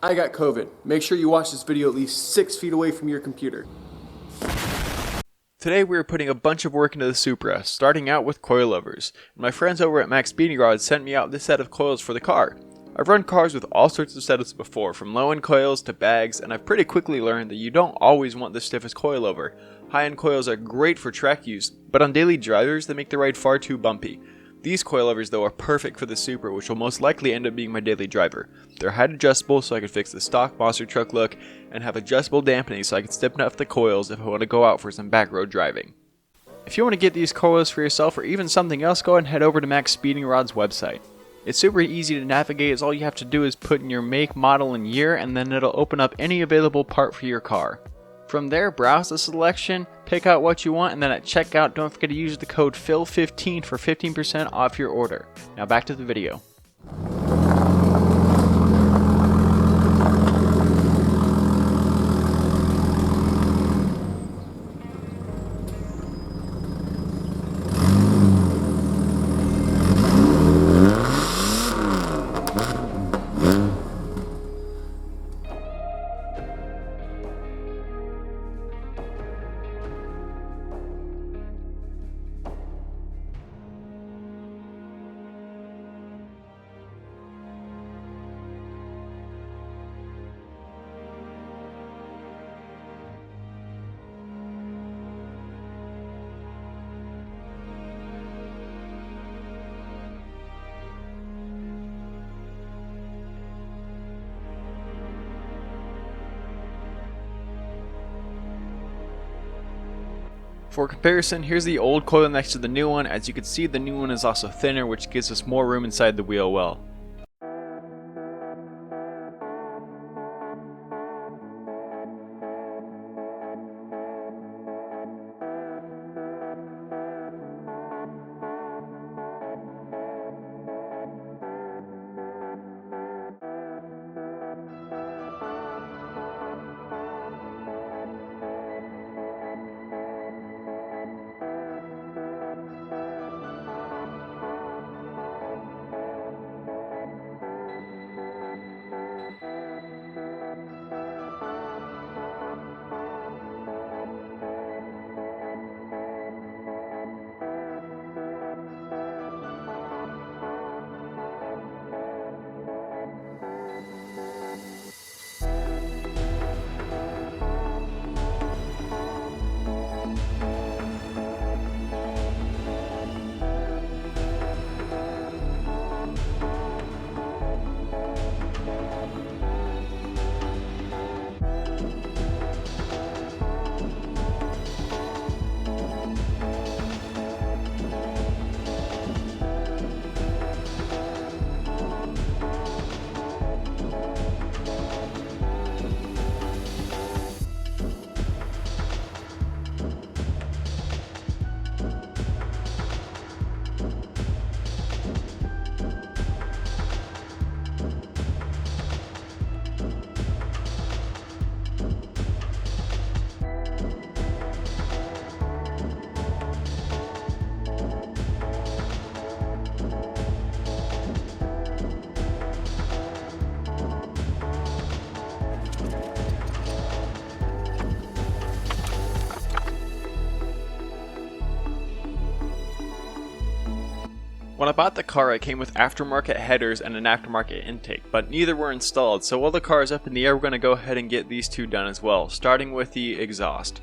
I got COVID. Make sure you watch this video at least 6 feet away from your computer. Today we are putting a bunch of work into the Supra, starting out with coilovers. My friends over at Maxpeedingrod sent me out this set of coils for the car. I've run cars with all sorts of setups before, from low-end coils to bags, and I've pretty quickly learned that you don't always want the stiffest coilover. High-end coils are great for track use, but on daily drivers they make the ride far too bumpy. These coilovers though are perfect for the Supra, which will most likely end up being my daily driver. They're height adjustable so I can fix the stock monster truck look, and have adjustable dampening so I can stiffen up the coils if I want to go out for some back road driving. If you want to get these coils for yourself or even something else, go ahead and head over to Maxpeedingrod's website. It's super easy to navigate, as all you have to do is put in your make, model, and year, and then it'll open up any available part for your car. From there, browse the selection, pick out what you want, and then at checkout, don't forget to use the code PHIL15 for 15% off your order. Now back to the video. For comparison, here's the old coil next to the new one. As you can see, the new one is also thinner, which gives us more room inside the wheel well. When I bought the car, it came with aftermarket headers and an aftermarket intake, but neither were installed, so while the car is up in the air, we're going to go ahead and get these two done as well, starting with the exhaust.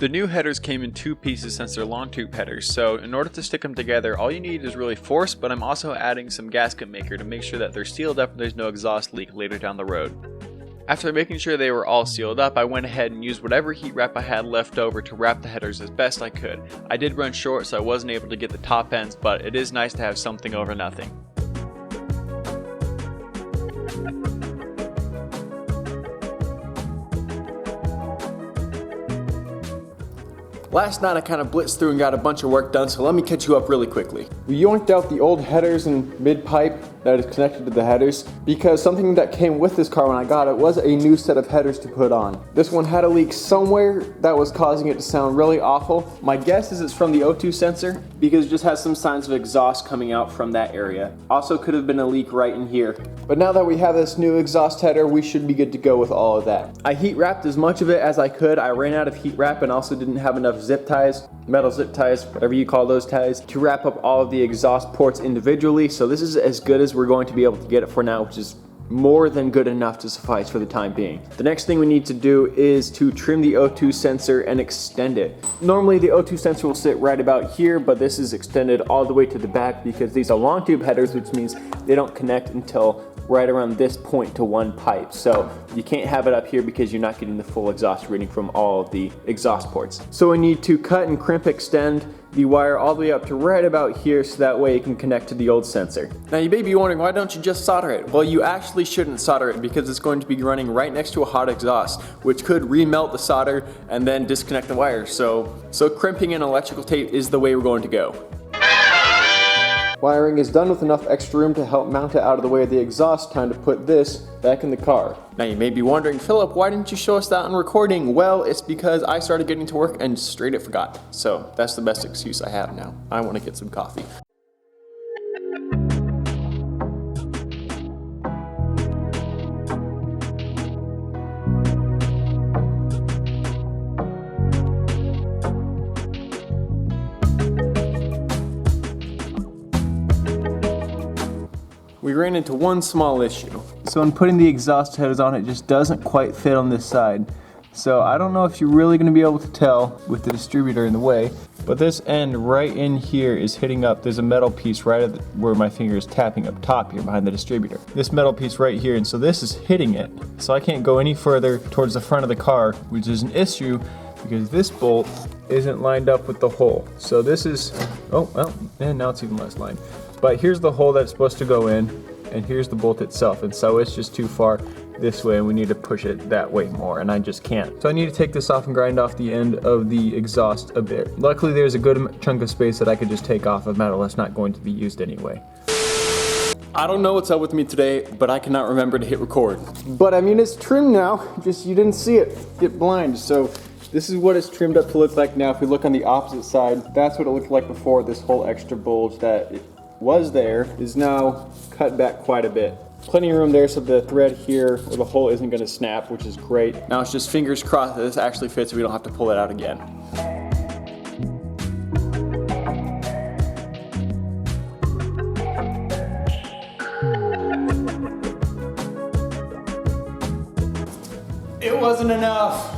The new headers came in two pieces since they're long tube headers, so in order to stick them together, all you need is really force, but I'm also adding some gasket maker to make sure that they're sealed up and there's no exhaust leak later down the road. After making sure they were all sealed up, I went ahead and used whatever heat wrap I had left over to wrap the headers as best I could. I did run short, so I wasn't able to get the top ends, but it is nice to have something over nothing. Last night I kind of blitzed through and got a bunch of work done, so let me catch you up really quickly. We yoinked out the old headers and mid-pipe that is connected to the headers because something that came with this car when I got it was a new set of headers to put on. This one had a leak somewhere that was causing it to sound really awful. My guess is it's from the O2 sensor because it just has some signs of exhaust coming out from that area. Also could have been a leak right in here. But now that we have this new exhaust header, we should be good to go with all of that. I heat wrapped as much of it as I could. I ran out of heat wrap and also didn't have enough zip ties, metal zip ties, whatever you call those ties, to wrap up all of the exhaust ports individually. So this is as good as we're going to be able to get it for now, which is more than good enough to suffice for the time being. The next thing we need to do is to trim the O2 sensor and extend it. Normally the O2 sensor will sit right about here, but this is extended all the way to the back because these are long tube headers, which means they don't connect until right around this point to one pipe. So you can't have it up here because you're not getting the full exhaust reading from all of the exhaust ports. So we need to cut and crimp extend the wire all the way up to right about here so that way it can connect to the old sensor. Now you may be wondering, why don't you just solder it? Well, you actually shouldn't solder it because it's going to be running right next to a hot exhaust, which could remelt the solder and then disconnect the wire. So crimping and electrical tape is the way we're going to go. Wiring is done with enough extra room to help mount it out of the way of the exhaust. Time to put this back in the car. Now you may be wondering, Philip, why didn't you show us that on recording? Well, it's because I started getting to work and straight up forgot. So that's the best excuse I have now. I want to get some coffee. We ran into one small issue. So when putting the exhaust headers on, it just doesn't quite fit on this side. So I don't know if you're really going to be able to tell with the distributor in the way, but this end right in here is hitting up. There's a metal piece right at where my finger is tapping up top here behind the distributor. This metal piece right here, and so this is hitting it. So I can't go any further towards the front of the car, which is an issue because this bolt isn't lined up with the hole. So this is, oh, well, and now it's even less lined. But here's the hole that's supposed to go in, and here's the bolt itself, and so it's just too far this way and we need to push it that way more, and I just can't. So I need to take this off and grind off the end of the exhaust a bit. Luckily there's a good chunk of space that I could just take off of metal that's not going to be used anyway. I don't know what's up with me today, but I cannot remember to hit record. But I mean, it's trimmed now, just you didn't see it get blind. So this is what it's trimmed up to look like now. If we look on the opposite side, that's what it looked like before. This whole extra bulge that was there is now cut back quite a bit. Plenty of room there so the thread here or the hole isn't going to snap, which is great. Now it's just fingers crossed that this actually fits so we don't have to pull it out again. It wasn't enough.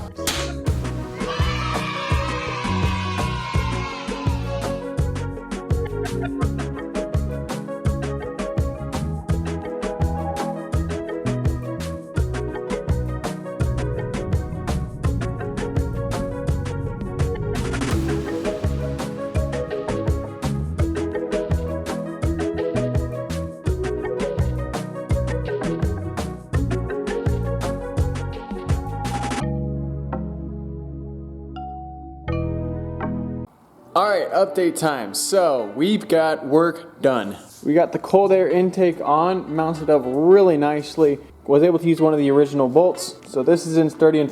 Alright, update time. So, we've got work done. We got the cold air intake on, mounted up really nicely. Was able to use one of the original bolts. So this is in sturdy and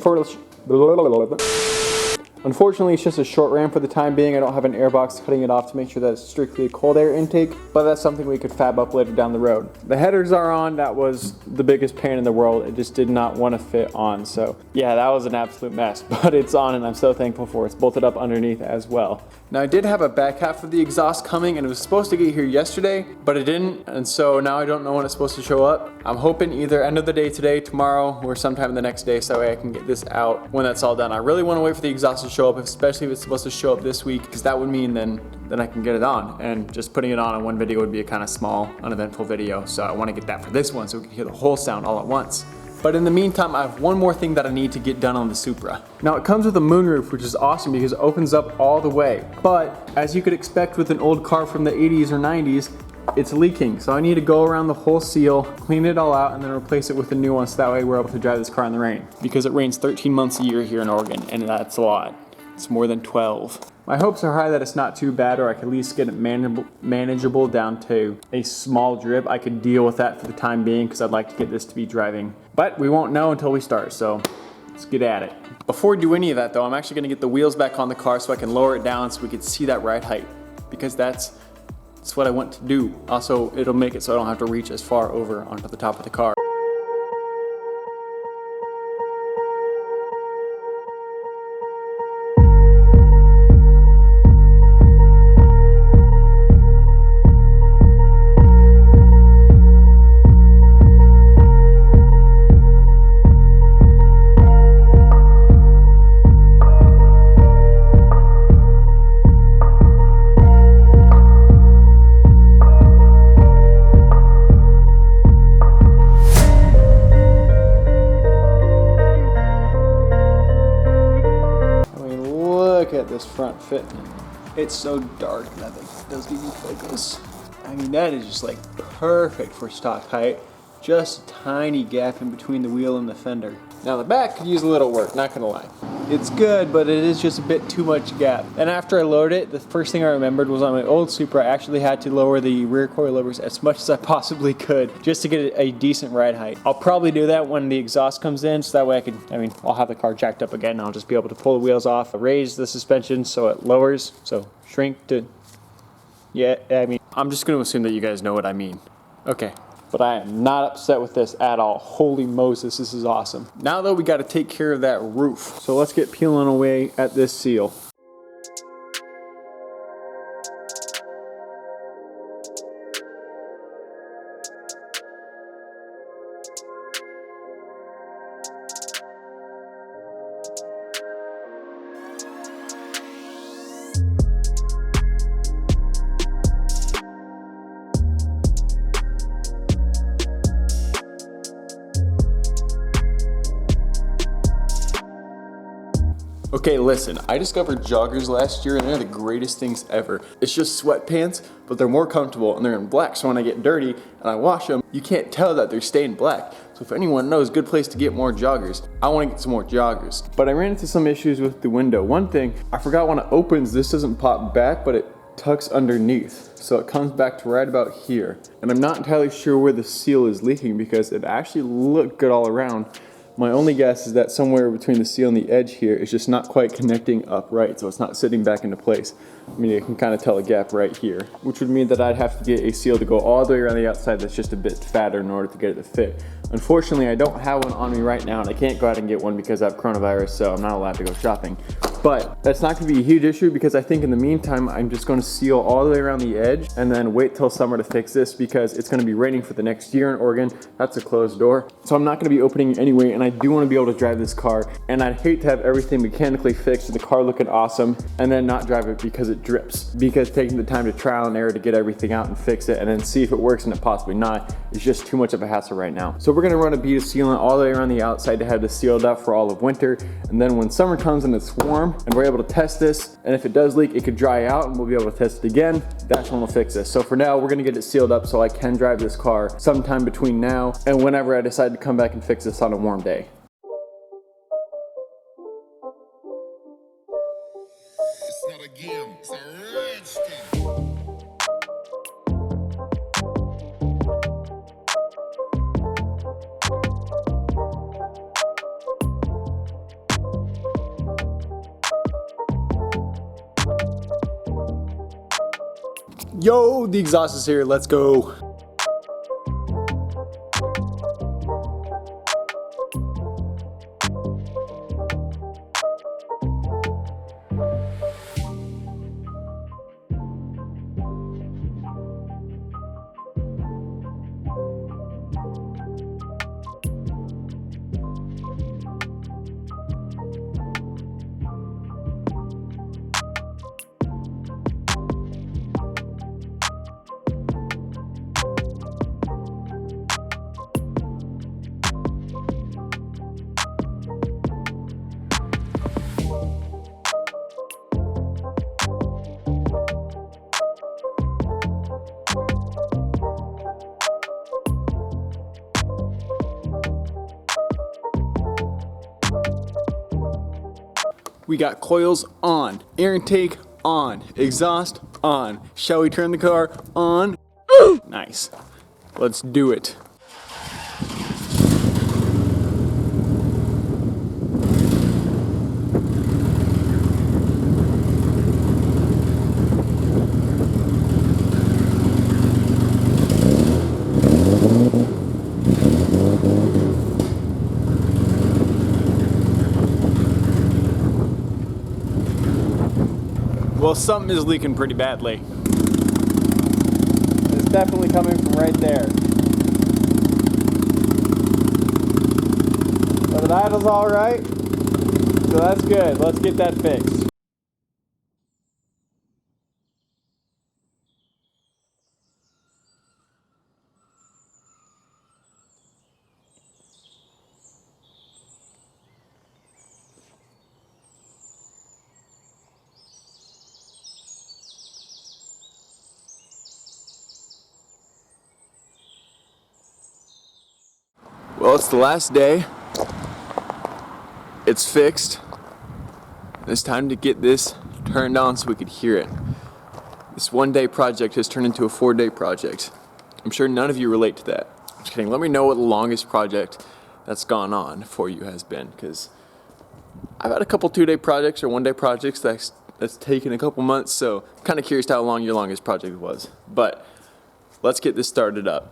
unfortunately, it's just a short ram for the time being. I don't have an air box cutting it off to make sure that it's strictly a cold air intake, but that's something we could fab up later down the road. The headers are on. That was the biggest pain in the world. It just did not want to fit on. So yeah, that was an absolute mess, but it's on and I'm so thankful for it. It's bolted up underneath as well. Now I did have a back half of the exhaust coming and it was supposed to get here yesterday, but it didn't, and so now I don't know when it's supposed to show up. I'm hoping either end of the day today, tomorrow, or sometime the next day so that way I can get this out when that's all done. I really want to wait for the exhaust to show up, especially if it's supposed to show up this week, because that would mean then I can get it on, and just putting it on in one video would be a kind of small, uneventful video, so I want to get that for this one so we can hear the whole sound all at once. But in the meantime, I have one more thing that I need to get done on the Supra. Now it comes with a moonroof, which is awesome because it opens up all the way. But as you could expect with an old car from the 80s or 90s, it's leaking. So I need to go around the whole seal, clean it all out, and then replace it with a new one so that way we're able to drive this car in the rain. Because it rains 13 months a year here in Oregon, and that's a lot. It's more than 12. My hopes are high that it's not too bad, or I could at least get it manageable down to a small drip. I could deal with that for the time being because I'd like to get this to be driving. But we won't know until we start, so let's get at it. Before we do any of that though, I'm actually gonna get the wheels back on the car so I can lower it down so we can see that ride height. Because that's what I want to do. Also, it'll make it so I don't have to reach as far over onto the top of the car. Look at this front fitment. It's so dark that it doesn't even focus. I mean, that is just like perfect for stock height. Just a tiny gap in between the wheel and the fender. Now the back could use a little work, not gonna lie. It's good, but it is just a bit too much gap. And after I loaded it, the first thing I remembered was on my old Supra, I actually had to lower the rear coilovers as much as I possibly could just to get a decent ride height. I'll probably do that when the exhaust comes in, so that way I'll have the car jacked up again and I'll just be able to pull the wheels off, raise the suspension so it lowers, so shrink to, yeah, I mean, I'm just gonna assume that you guys know what I mean. Okay. But I am not upset with this at all. Holy Moses, this is awesome. Now though, we gotta take care of that roof. So let's get peeling away at this seal. Okay, listen, I discovered joggers last year and they're the greatest things ever. It's just sweatpants, but they're more comfortable and they're in black, so when I get dirty and I wash them, you can't tell that they're stained black. So if anyone knows a good place to get more joggers, I want to get some more joggers. But I ran into some issues with the window. One thing, I forgot when it opens, this doesn't pop back, but it tucks underneath. So it comes back to right about here. And I'm not entirely sure where the seal is leaking because it actually looked good all around. My only guess is that somewhere between the seal and the edge here is just not quite connecting upright, so it's not sitting back into place. I mean, you can kind of tell a gap right here, which would mean that I'd have to get a seal to go all the way around the outside that's just a bit fatter in order to get it to fit. Unfortunately, I don't have one on me right now, and I can't go out and get one because I have coronavirus, so I'm not allowed to go shopping. But that's not going to be a huge issue because I think in the meantime, I'm just going to seal all the way around the edge and then wait till summer to fix this because it's going to be raining for the next year in Oregon. That's a closed door. So I'm not going to be opening it anyway, and I do want to be able to drive this car. And I'd hate to have everything mechanically fixed and the car looking awesome and then not drive it because it drips. Because taking the time to trial and error to get everything out and fix it and then see if it works and it possibly not is just too much of a hassle right now. So we're going to run a bead of sealant all the way around the outside to have this sealed up for all of winter. And then when summer comes and it's warm, and we're able to test this, and if it does leak, it could dry out and we'll be able to test it again. That's when we'll fix this. So for now, we're gonna get it sealed up so I can drive this car sometime between now and whenever I decide to come back and fix this on a warm day. It's not a game, it's a rich thing. Yo, the exhaust is here, let's go. We got coils on, air intake on, exhaust on. Shall we turn the car on? Nice. Let's do it. Well, something is leaking pretty badly. It's definitely coming from right there. But the idle's all right, so that's good. Let's get that fixed. Well, it's the last day. It's fixed. It's time to get this turned on so we could hear it. This 1-day project has turned into a 4-day project. I'm sure none of you relate to that. I'm just kidding. Let me know what the longest project that's gone on for you has been, because I've had a couple 2-day projects or 1-day projects that's taken a couple months, so I'm kind of curious how long your longest project was. But let's get this started up.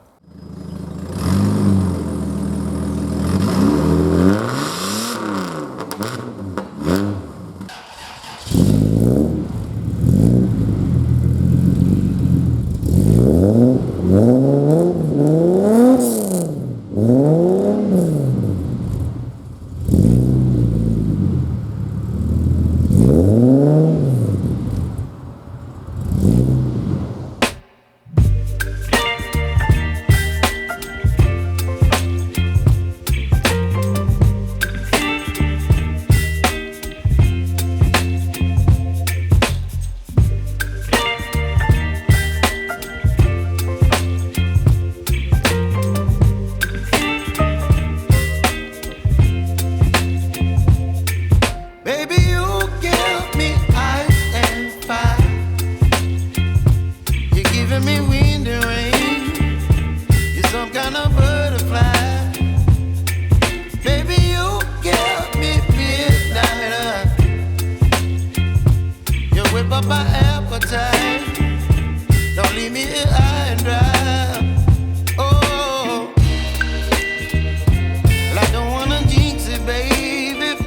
Don't leave me here high and dry. Oh, well, I don't wanna jinx it, baby,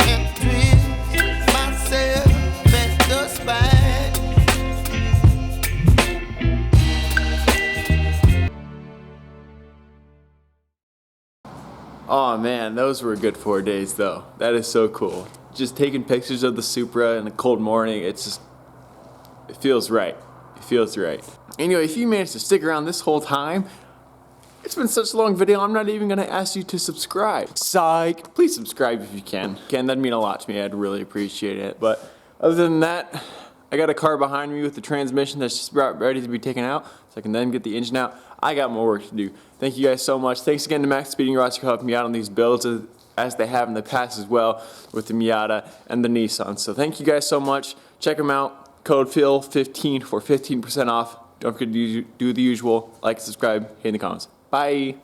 and twist myself at the spine. Oh man, those were a good 4 days though. That is so cool. Just taking pictures of the Supra in a cold morning, it feels right. It feels right. Anyway, if you managed to stick around this whole time, it's been such a long video, I'm not even gonna ask you to subscribe. Psych! Please subscribe if you can. That'd mean a lot to me, I'd really appreciate it. But other than that, I got a car behind me with the transmission that's just about ready to be taken out, so I can then get the engine out. I got more work to do. Thank you guys so much. Thanks again to Maxpeedingrods for helping me out on these builds, as they have in the past as well with the Miata and the Nissan. So thank you guys so much. Check them out. Code PHIL15 for 15% off. Don't forget to do the usual. Like, subscribe, hit in the comments. Bye.